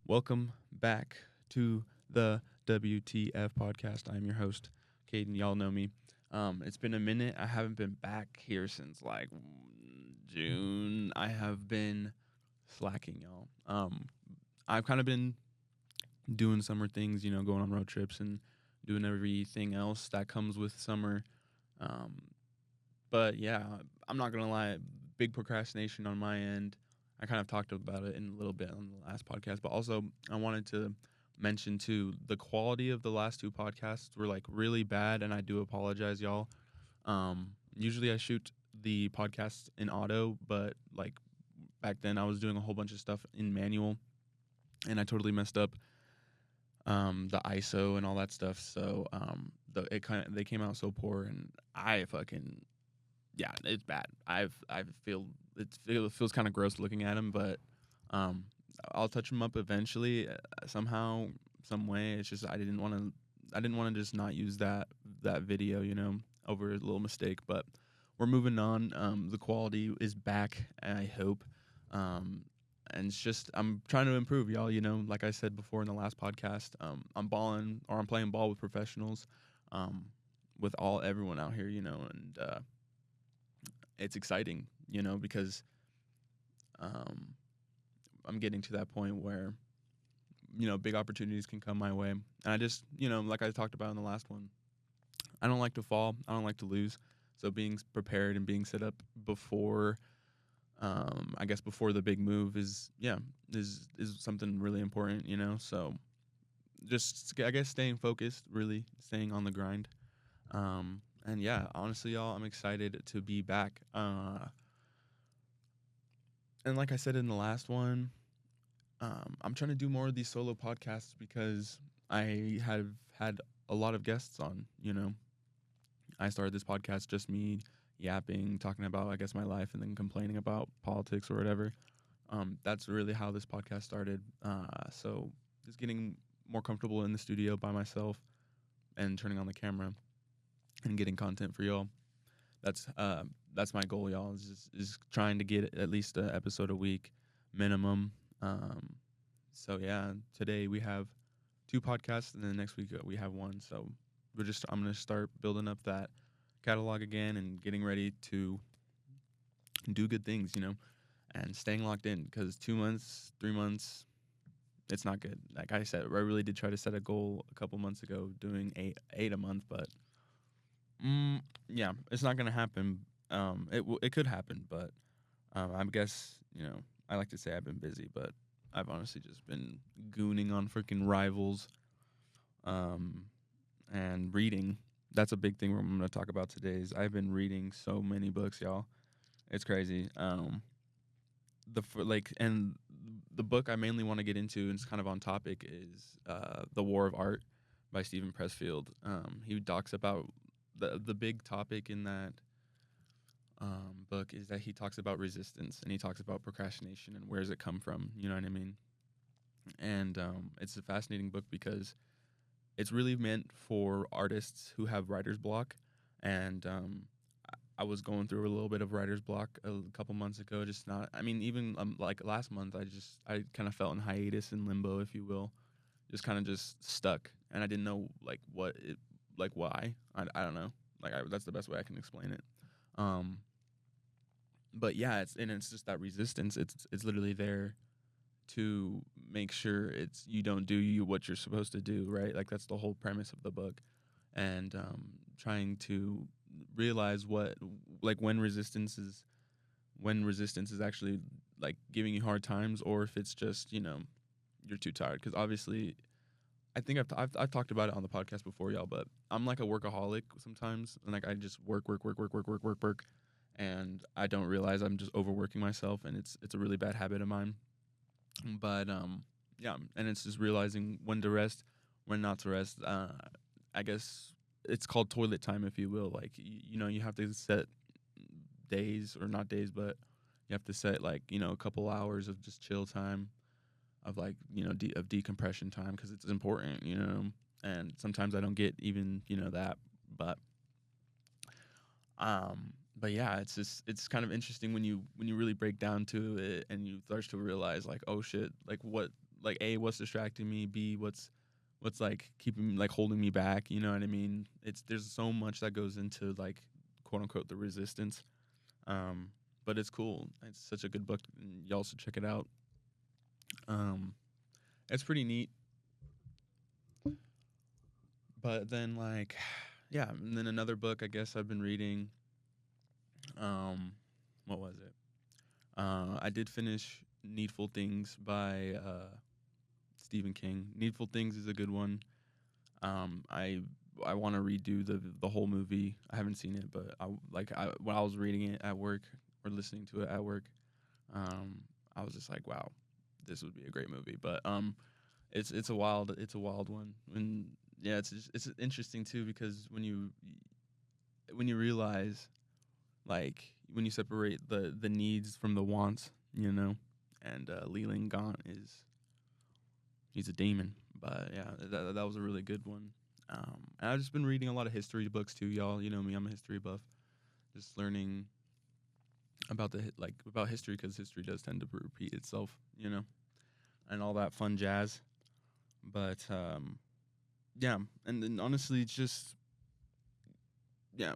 Welcome back to the WTF podcast. I'm your host, Caden. Y'all know me. It's been a minute. I haven't been back here since like June. I have been slacking, y'all. I've kind of been doing summer things, going on road trips and doing everything else that comes with summer. Um, but yeah, I'm not gonna lie, big procrastination on my end. I kind of talked about it in a little bit on the last podcast, but also I wanted to mention too the quality of the last two podcasts were like really bad, and I do apologize, y'all. Usually I shoot the podcast in auto, but like back then I was doing a whole bunch of stuff in manual, and I totally messed up the ISO and all that stuff. So it kind of they came out so poor, and I fucking yeah, it's bad. I feel it feels kind of gross looking at him, but um, I'll touch him up eventually somehow, some way. It's just I didn't want to just not use that video, over a little mistake. But we're moving on. The quality is back, I hope. Um, and it's just I'm trying to improve, y'all. Like I said before in the last podcast, I'm playing ball with professionals, um, with everyone out here, and it's exciting, because um, I'm getting to that point where big opportunities can come my way, and I just like I talked about in the last one, I don't like to fall, I don't like to lose, so being prepared and being set up before, I guess before the big move is something really important, so just I guess staying focused, really staying on the grind. And yeah, honestly, y'all, I'm excited to be back. And like I said in the last one, I'm trying to do more of these solo podcasts because I have had a lot of guests on. I started this podcast just me yapping, talking about I guess my life, and then complaining about politics or whatever. That's really how this podcast started. So just getting more comfortable in the studio by myself and turning on the camera and getting content for y'all. That's uh that's my goal, y'all. Is trying to get at least an episode a week minimum. Um, so yeah, today we have two podcasts, and then next week we have one. So I'm gonna start building up that catalog again and getting ready to do good things, and staying locked in because 2 months, 3 months, it's not good. Like I said, I really did try to set a goal a couple months ago, doing eight a month, but yeah, it's not gonna happen. It could happen, but I guess I like to say I've been busy, but I've honestly just been gooning on freaking Rivals, um, and reading. That's a big thing I'm gonna talk about today. Is I've been reading so many books, y'all. It's crazy. And the book I mainly want to get into, and it's kind of on topic, is The War of Art by Stephen Pressfield. He talks about the big topic in that book is that he talks about resistance, and he talks about procrastination and where does it come from. You know what I mean? And it's a fascinating book because it's really meant for artists who have writer's block. And I was going through a little bit of writer's block a couple months ago. Just not, I mean, even like last month, I kind of felt in hiatus, in limbo, if you will, just kind of just stuck, and I didn't know like why. I don't know. That's the best way I can explain it. Um, but yeah, it's just that resistance. It's literally there to make sure you don't do what you're supposed to do, right? Like that's the whole premise of the book, and trying to realize what like when resistance is actually like giving you hard times, or if it's just you're too tired. Because obviously, I think I've talked about it on the podcast before, y'all. But I'm like a workaholic sometimes, and like I just work, and I don't realize I'm just overworking myself, and it's a really bad habit of mine. But yeah, and it's just realizing when to rest, when not to rest. I guess it's called toilet time, if you will. Like you have to set days, or not days, but you have to set like a couple hours of just chill time, of like of decompression time, because it's important, And sometimes I don't get even that, but yeah, it's kind of interesting when you really break down to it, and you start to realize like, oh shit, like like A, what's distracting me, B, what's like keeping like holding me back, you know what I mean? It's there's so much that goes into like quote unquote the resistance. Um but it's cool. It's such a good book and y'all should check it out. Um it's pretty neat. But then like yeah, and then another book I guess I've been reading, um what was it? I did finish Needful Things by Stephen King. Needful Things is a good one. I want to redo the whole movie. I haven't seen it, but I when I was reading it at work or listening to it at work, um, I was just like, wow, this would be a great movie. But it's a wild one. And yeah, it's interesting too because when you realize like when you separate the needs from the wants, you know, and Leland Gaunt is he's a demon. But yeah, that was a really good one. And I've just been reading a lot of history books too, y'all. You know me, I'm a history buff. Just learning about about history because history does tend to repeat itself, you know, and all that fun jazz. But yeah, and then honestly, it's just yeah,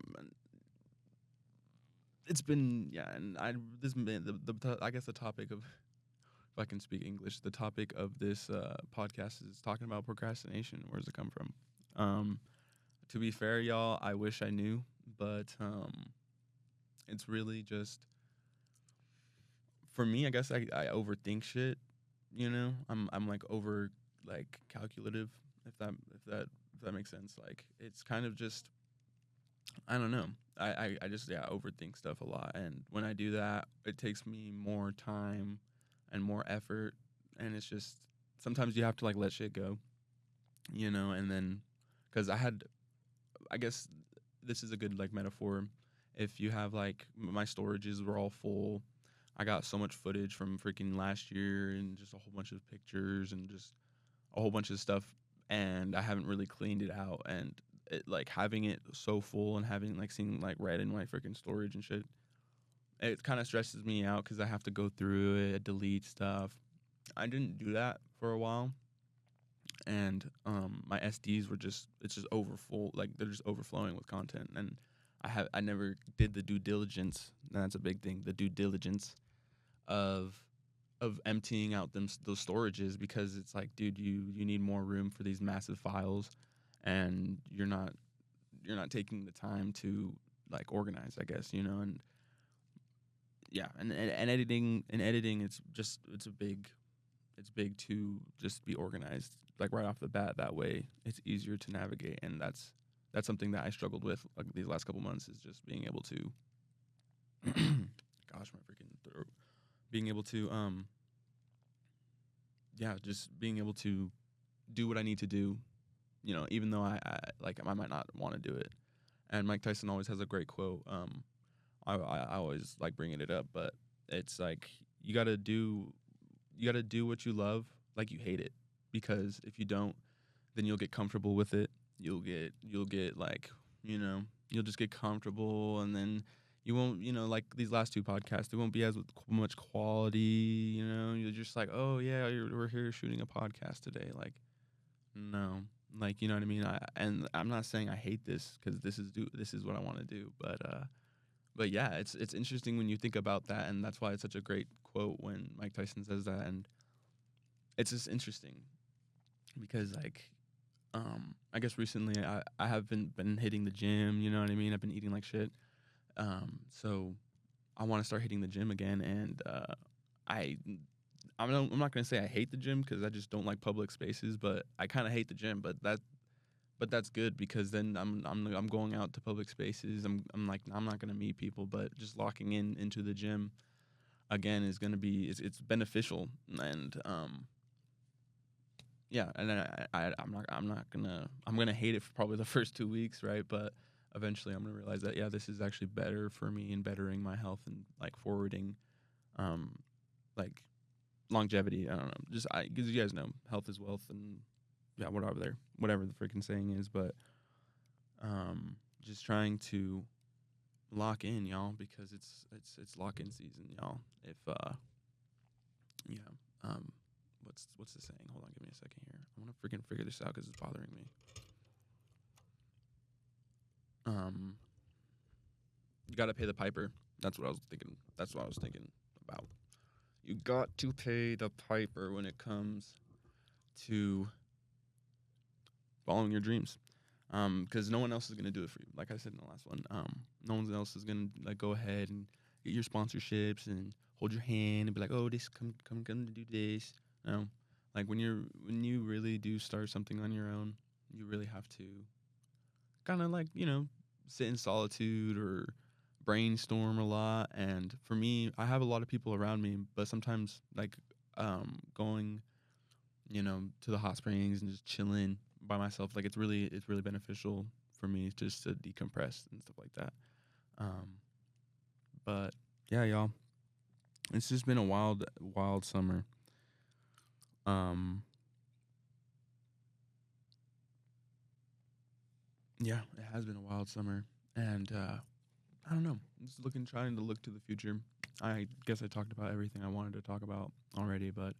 it's been yeah, and I this been I guess the topic of if I can speak English, the topic of this podcast is talking about procrastination. Where does it come from? Um, to be fair, y'all, I wish I knew, but it's really just for me. I guess I overthink shit. You know, I'm like over like calculative. If that makes sense. Like it's kind of just I don't know. I just yeah overthink stuff a lot, and when I do that, it takes me more time and more effort, and it's just sometimes you have to like let shit go, you know, and then because I guess this is a good like metaphor. If you have like my storages were all full, I got so much footage from freaking last year and just a whole bunch of pictures and just a whole bunch of stuff, and I haven't really cleaned it out. And like having it so full and having like seeing like red in my freaking storage and shit, it kind of stresses me out because I have to go through it, delete stuff. I didn't do that for a while, and my SDs were just it's just overfull, like they're just overflowing with content, and I never did the due diligence. And that's a big thing, the due diligence of emptying out those storages because it's like, dude, you need more room for these massive files, and you're not taking the time to like organize, I guess, you know, and yeah, and editing, it's big to just be organized like right off the bat. That way, it's easier to navigate, and that's something that I struggled with like these last couple months is just being able to, gosh, my freaking throat, being able to yeah, just being able to do what I need to do, you know, even though I might not want to do it. And Mike Tyson always has a great quote. I always like bringing it up, but it's like you gotta do what you love like you hate it, because if you don't, then you'll get comfortable with it. You'll get like, you know, you'll just get comfortable, and then you won't, you know, like these last two podcasts, there won't be as much quality. You know, you're just like, oh yeah, we're here shooting a podcast today. Like, no, like you know what I mean. And I'm not saying I hate this because this is what I want to do, but yeah, it's interesting when you think about that, and that's why it's such a great quote when Mike Tyson says that, and it's just interesting because like I guess recently I haven't been hitting the gym, you know what I mean? I've been eating like shit. So I want to start hitting the gym again, and I I'm not gonna say I hate the gym because I just don't like public spaces, but I kind of hate the gym. But that's good because then I'm going out to public spaces. I'm like I'm not gonna meet people, but just locking in into the gym again is gonna be it's beneficial. And yeah, and then I'm gonna hate it for probably the first 2 weeks, right? But eventually I'm gonna realize that yeah, this is actually better for me and bettering my health and like forwarding um like longevity. I don't know, just I because you guys know health is wealth, and yeah, whatever the freaking saying is, but just trying to lock in, y'all, because it's lock in season, y'all. If yeah, um what's the saying? Hold on, give me a second here. I want to freaking figure this out because it's bothering me. You got to pay the piper. That's what I was thinking. That's what I was thinking about. You got to pay the piper when it comes to following your dreams. Because no one else is gonna do it for you. Like I said in the last one, no one else is gonna like go ahead and get your sponsorships and hold your hand and be like, oh, this come to do this. No, like when you really do start something on your own, you really have to kind of like sit in solitude or brainstorm a lot. And for me, I have a lot of people around me, but sometimes like going to the hot springs and just chilling by myself. Like it's really beneficial for me just to decompress and stuff like that. Um, but yeah, y'all, it's just been a wild summer. Um, yeah, it has been a wild summer, and I don't know. I'm just trying to look to the future. I guess I talked about everything I wanted to talk about already, but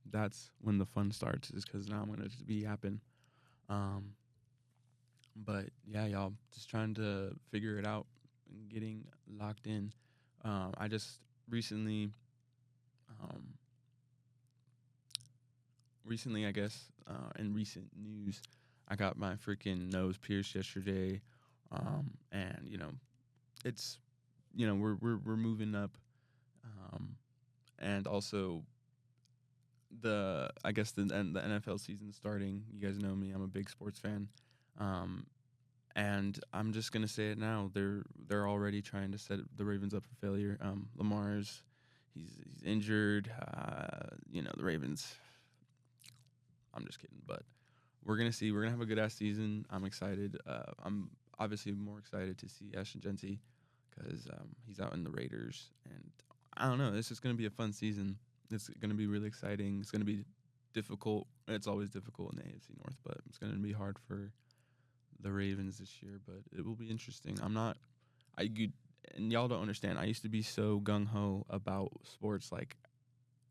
that's when the fun starts. Is because now I'm gonna just be yapping. Um, But yeah, y'all, just trying to figure it out and getting locked in. I just um, recently, I guess, in recent news, I got my freaking nose pierced yesterday, and it's we're moving up, um, and also the I guess the NFL season starting. You guys know me; I'm a big sports fan. Um, And I'm just gonna say it now. They're already trying to set the Ravens up for failure. Lamar's he's injured. The Ravens. I'm just kidding, but we're gonna see. We're gonna have a good ass season. I'm excited. I'm obviously more excited to see Ashton Genty because he's out in the Raiders, and I don't know. It's just gonna be a fun season. It's gonna be really exciting. It's gonna be difficult. It's always difficult in the AFC North, but it's gonna be hard for the Ravens this year, but it will be interesting. And y'all don't understand. I used to be so gung ho about sports, like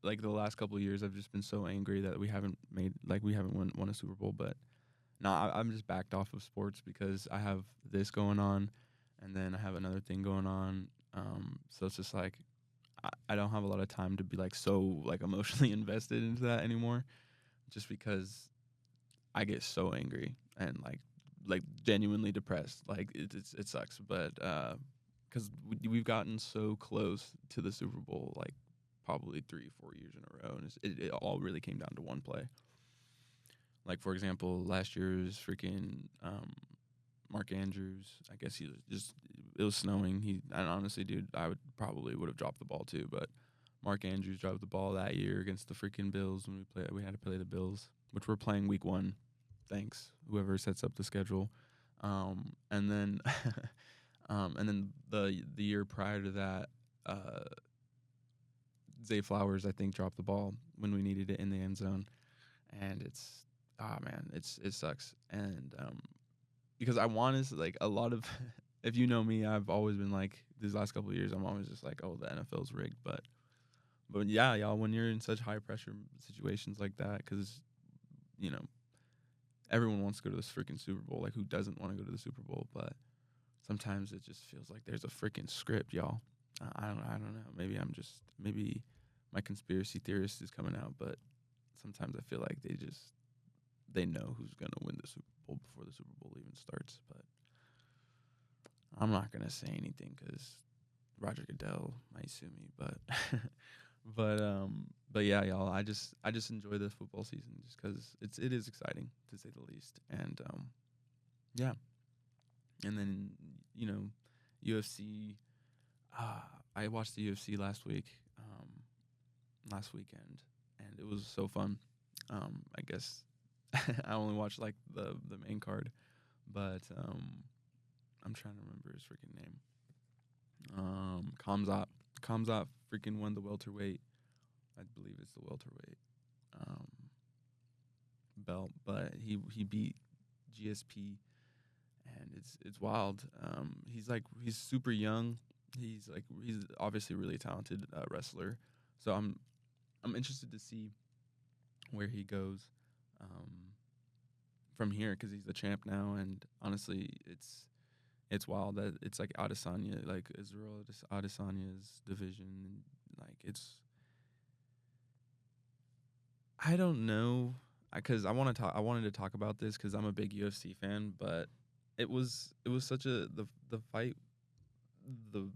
the last couple of years. I've just been so angry that we haven't won a Super Bowl. But now I'm just backed off of sports because I have this going on, and then I have another thing going on. So it's just like I don't have a lot of time to be like so like emotionally invested into that anymore, just because I get so angry and like genuinely depressed. Like it sucks, but because we've gotten so close to the Super Bowl, like probably 3 4 years in a row, and it all really came down to one play. Like for example, last year's freaking Mark Andrews. I guess he was just it was snowing. And honestly, dude, would have dropped the ball too, but Mark Andrews dropped the ball that year against the freaking Bills when we had to play the Bills, which we're playing week 1. Thanks, whoever sets up the schedule. And then and then the year prior to that, Zay Flowers I think dropped the ball when we needed it in the end zone, and it sucks. And because I want to like a lot of if you know me, I've always been like these last couple of years, I'm always just like, oh, the NFL's rigged, but yeah, y'all, when you're in such high pressure situations like that, because you know everyone wants to go to this freaking Super Bowl. Like, who doesn't want to go to the Super Bowl? But sometimes it just feels like there's a freaking script, y'all. I don't know. Maybe my conspiracy theorist is coming out, but sometimes I feel like they know who's gonna win the Super Bowl before the Super Bowl even starts. But I'm not gonna say anything because Roger Goodell might sue me. But but yeah, y'all. I just enjoy the football season just because it is exciting to say the least. And yeah. And then UFC. I watched the UFC last weekend, and it was so fun. I guess I only watched like the main card, but I'm trying to remember his freaking name. Kamzat. Kamzat freaking won the welterweight. I believe it's the welterweight um, belt, but he beat GSP, and it's wild. He's super young. He's obviously a really talented wrestler. So I'm interested to see where he goes um, from here because he's the champ now. And honestly, it's wild that it's like Adesanya, like Israel Adesanya's division. Like it's I don't know because I want to talk. I wanted to talk about this because I'm a big UFC fan, but it was such a the fight the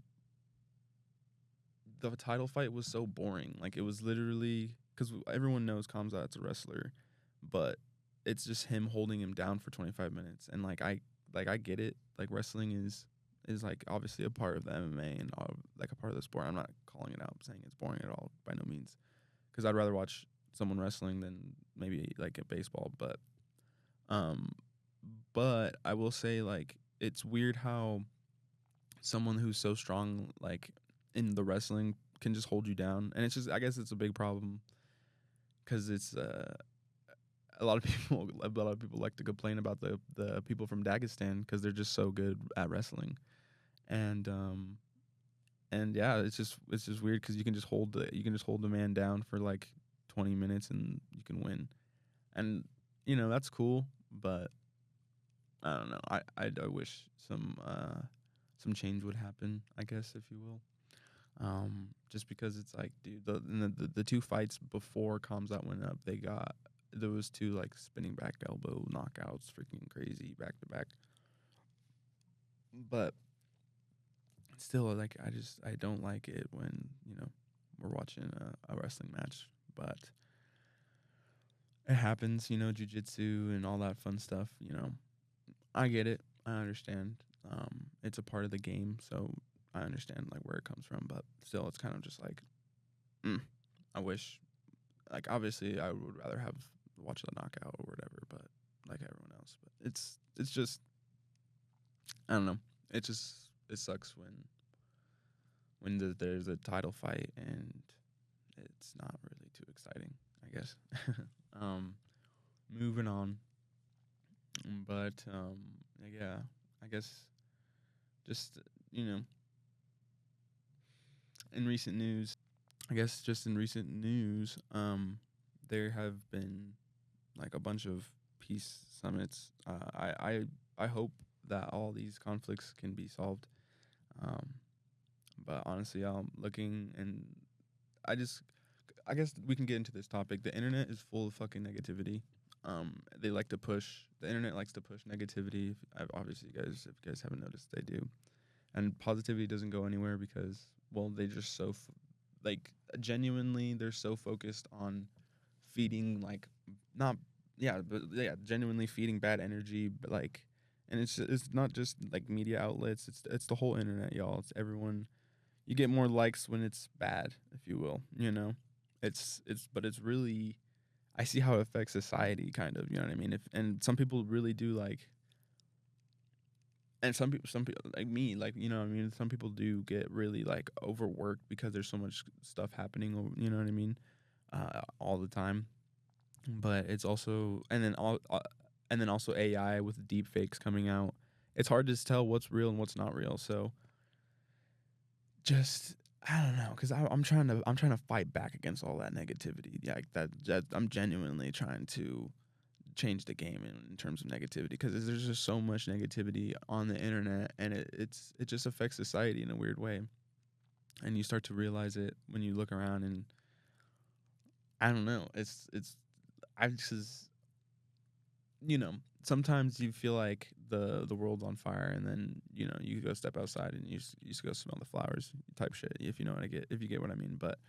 the title fight was so boring. Like it was literally because everyone knows Kamzat's a wrestler, but it's just him holding him down for 25 minutes. And I get it. Like wrestling is like obviously a part of the MMA and like a part of the sport. I'm not calling it out saying it's boring at all by no means because I'd rather watch someone wrestling than maybe like a baseball. Um, but I will say like it's weird how someone who's so strong like in the wrestling can just hold you down, and it's just I guess it's a big problem because it's a lot of people like to complain about the people from Dagestan because they're just so good at wrestling, and yeah, it's just weird because you can just hold the man down for like 20 minutes and you can win, and that's cool, but I don't know. I wish some change would happen, I guess, if you will. Just because it's like, dude, the two fights before Kamzat went up, there was two like spinning back elbow knockouts, freaking crazy back to back. But still, like I don't like it when we're watching a wrestling match, but it happens, jujitsu and all that fun stuff. I get it. I understand. It's a part of the game, so I understand like where it comes from. But still, it's kind of just like, mm, I wish, like obviously, I would rather have watch the knockout or whatever, but like everyone else. But it's just I don't know. It sucks when there's a title fight and it's not really too exciting, I guess. um, moving on, but yeah, I guess just you know in recent news, just in recent news, there have been like a bunch of peace summits. I hope that all these conflicts can be solved. Um, but honestly, I'm looking and I just I guess we can get into this topic. The internet is full of fucking negativity. They like to push. The internet likes to push negativity. Obviously, if you guys haven't noticed, they do. And positivity doesn't go anywhere because, well, they just like genuinely they're so focused on feeding like not yeah but yeah genuinely feeding bad energy, but like, and it's not just like media outlets. It's the whole internet, y'all. It's everyone. You get more likes when it's bad, if you will. But it's really, I see how it affects society, kind of. You know what I mean? If and some people really do like, and some people like me, like what I mean. Some people do get really like overworked because there's so much stuff happening. You know what I mean? All the time. But it's also and then also AI with deep fakes coming out. It's hard to tell what's real and what's not real. So just I don't know, because I'm trying to fight back against all that negativity. Yeah, like that I'm genuinely trying to change the game in terms of negativity because there's just so much negativity on the internet, and it just affects society in a weird way, and you start to realize it when you look around, and I don't know, it's I just sometimes you feel like the world's on fire, and then you go step outside and you just go smell the flowers type shit, if you get what I mean. But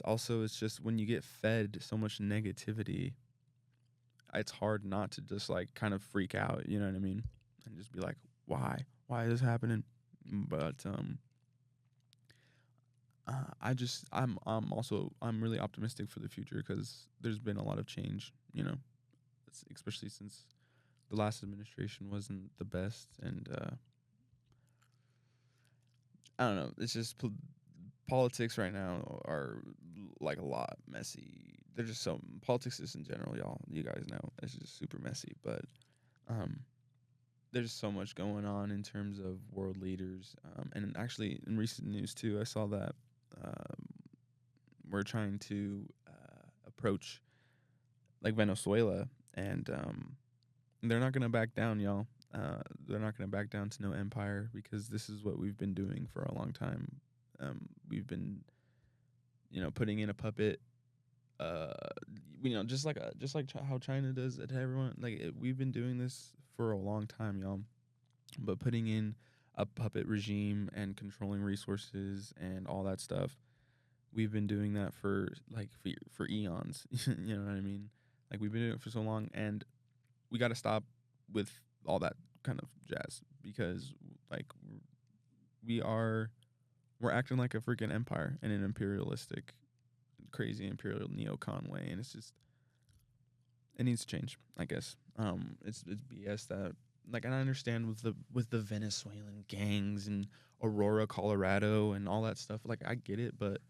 also it's just when you get fed so much negativity, it's hard not to just like kind of freak out, you know what I mean, and just be like, why is this happening? But I'm really optimistic for the future because there's been a lot of change, especially since the last administration wasn't the best, and I don't know. It's just politics right now are like a lot messy. They're just so politics is in general, y'all. You guys know it's just super messy, but um, there's so much going on in terms of world leaders, and actually in recent news too, I saw that um, we're trying to approach like Venezuela, and they're not gonna back down, y'all. They're not gonna back down to no empire because this is what we've been doing for a long time. We've been, putting in a puppet. Uh, how China does it to everyone. We've been doing this for a long time, y'all. But putting in a puppet regime and controlling resources and all that stuff, we've been doing that for eons. You know what I mean? Like we've been doing it for so long, and we got to stop with all that kind of jazz because like we are we're acting like a freaking empire in an imperialistic, crazy imperial neocon way, and it's just it needs to change. I guess it's BS that and I understand with the Venezuelan gangs and Aurora, Colorado, and all that stuff. Like I get it, but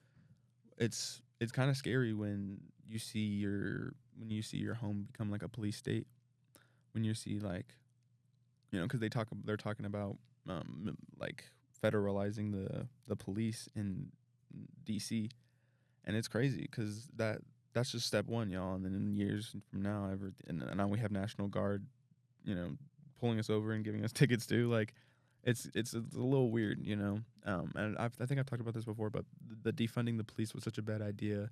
it's kind of scary when you see your home become like a police state. When you see because they're talking about like federalizing the police in DC, and it's crazy because that's just step one, y'all. And then in years from now, and now we have National Guard, pulling us over and giving us tickets too. Like, it's a little weird, And I think I've talked about this before, but the defunding the police was such a bad idea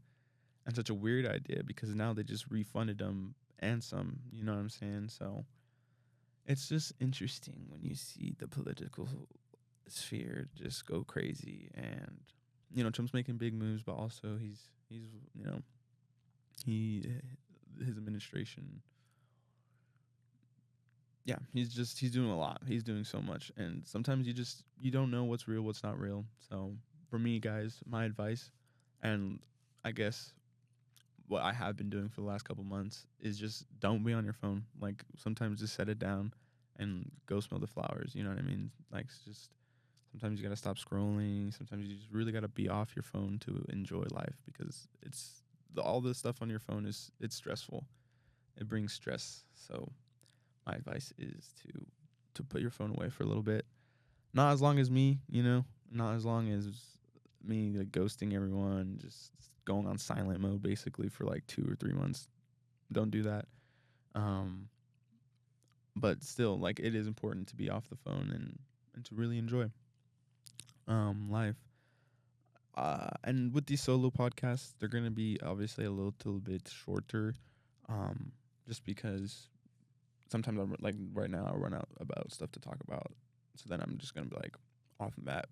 and such a weird idea because now they just refunded them and some. You know what I'm saying? So it's just interesting when you see the political sphere just go crazy, and Trump's making big moves, but also he's he his administration, yeah, he's doing a lot. He's doing so much, and sometimes you don't know what's real, what's not real. So for me, guys, my advice, and I guess what I have been doing for the last couple months is just don't be on your phone. Like sometimes just set it down and go smell the flowers. You know what I mean? Like it's just sometimes you gotta stop scrolling. Sometimes you just really gotta be off your phone to enjoy life because all this stuff on your phone it's stressful. It brings stress. So my advice is to put your phone away for a little bit. Not as long as me, not as long as me like ghosting everyone, just going on silent mode basically for like 2 or 3 months. Don't do that. Um, but still, like it is important to be off the phone and to really enjoy life. And with these solo podcasts, they're gonna be obviously a little bit shorter, um, just because sometimes I'm like right now I run out about stuff to talk about. So then I'm just gonna be like off the bat,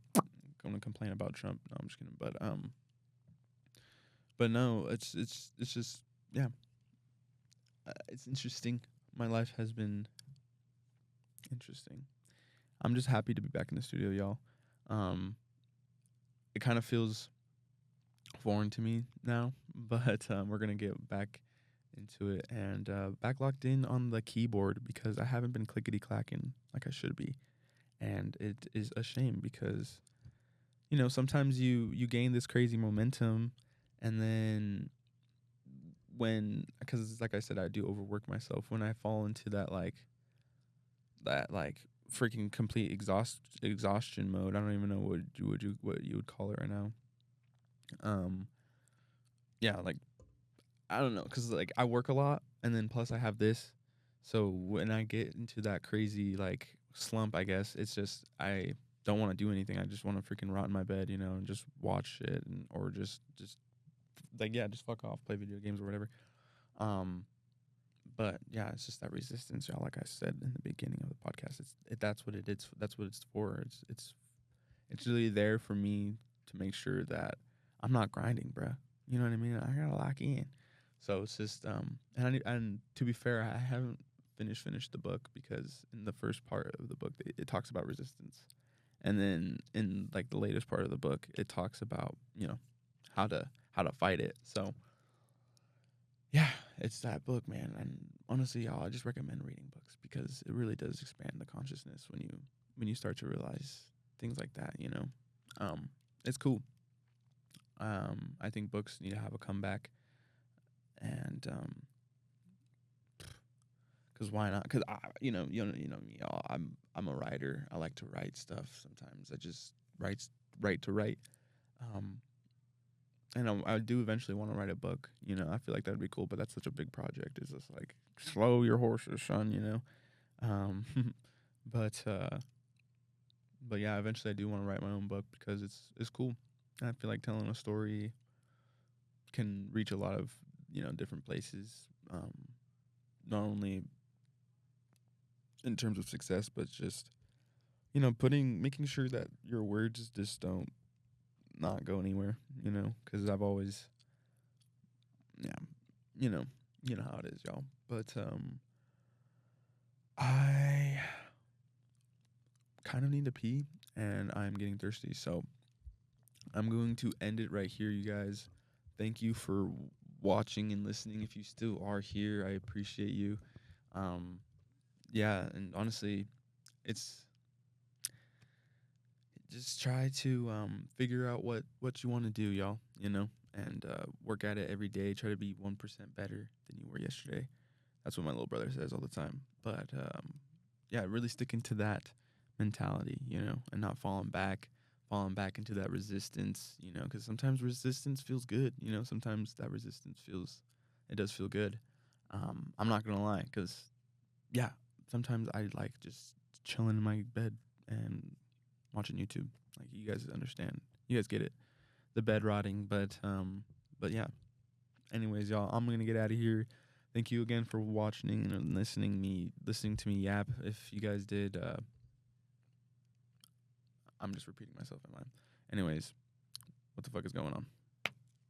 gonna complain about Trump. No, I'm just kidding. But no, it's just yeah, it's interesting. My life has been interesting. I'm just happy to be back in the studio, y'all. Um, it kind of feels foreign to me now, but we're gonna get back into it and back locked in on the keyboard because I haven't been clickety clacking like I should be, and it is a shame because sometimes you gain this crazy momentum, and then because like I said, I do overwork myself. When I fall into that freaking complete exhaustion mode, I don't even know what you would call it right now. Um, yeah, like I don't know, cause like I work a lot, and then plus I have this, so when I get into that crazy like slump, I guess it's just I don't want to do anything. I just want to freaking rot in my bed, and just watch shit or just like yeah, just fuck off, play video games or whatever. Um, but yeah, it's just that resistance, y'all. Like I said in the beginning of the podcast, that's what it is. That's what it's for. It's really there for me to make sure that I'm not grinding, bruh. You know what I mean? I gotta lock in. So it's just and to be fair, I haven't finished the book because in the first part of the book it talks about resistance, and then in like the latest part of the book it talks about how to fight it. So yeah, it's that book, man. And honestly, y'all, I just recommend reading books because it really does expand the consciousness when you start to realize things like that. It's cool. I think books need to have a comeback, and because why not? Because you know me, y'all. I'm a writer. I like to write stuff. Sometimes I just write to write. Um, and I do eventually want to write a book. You know, I feel like that'd be cool, but that's such a big project. It's just like slow your horses, son. You know, um, but but yeah, eventually I do want to write my own book because it's cool. I feel like telling a story can reach a lot of different places. Not only in terms of success, but just making sure that your words just don't not go anywhere. Because I've always yeah, you know, you know how it is, y'all. But I kind of need to pee, and I'm getting thirsty, so I'm going to end it right here, you guys. Thank you for watching and listening. If you still are here, I appreciate you. Um, yeah, and honestly, it's just try to figure out what you want to do, y'all. And work at it every day. Try to be 1% better than you were yesterday. That's what my little brother says all the time. But yeah, really sticking to that mentality, and not falling back into that resistance, because sometimes resistance feels good, sometimes that resistance it does feel good. I'm not gonna lie, because yeah, sometimes I like just chilling in my bed and watching YouTube. Like, you guys understand, you guys get it, the bed rotting, but yeah. Anyways, y'all, I'm gonna get out of here. Thank you again for watching and listening to me yap. If you guys did, I'm just repeating myself in mine. Anyways, what the fuck is going on?